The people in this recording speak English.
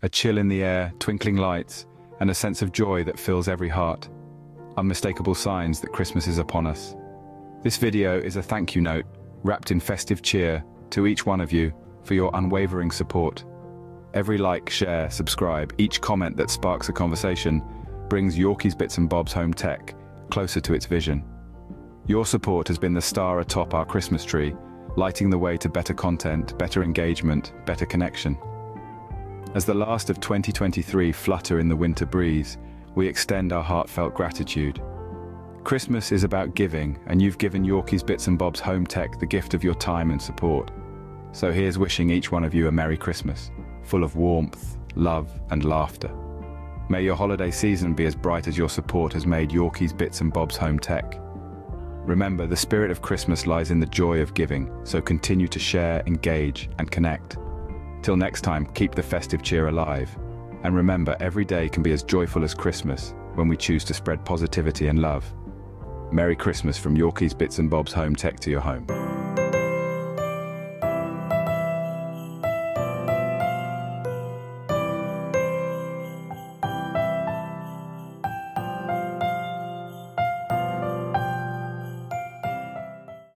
A chill in the air, twinkling lights, and a sense of joy that fills every heart. Unmistakable signs that Christmas is upon us. This video is a thank you note, wrapped in festive cheer, to each one of you for your unwavering support. Every like, share, subscribe, each comment that sparks a conversation brings Yorkies Bits and Bobs Home Tech closer to its vision. Your support has been the star atop our Christmas tree, lighting the way to better content, better engagement, better connection. As the last of 2023 flutter in the winter breeze, we extend our heartfelt gratitude. Christmas is about giving, and you've given Yorkies Bits and Bobs Home Tech the gift of your time and support. So here's wishing each one of you a Merry Christmas, full of warmth, love, and laughter. May your holiday season be as bright as your support has made Yorkies Bits and Bobs Home Tech. Remember, the spirit of Christmas lies in the joy of giving, so continue to share, engage, and connect. Till next time, keep the festive cheer alive. And remember, every day can be as joyful as Christmas when we choose to spread positivity and love. Merry Christmas from Yorkies Bits and Bobs Home Tech to your home.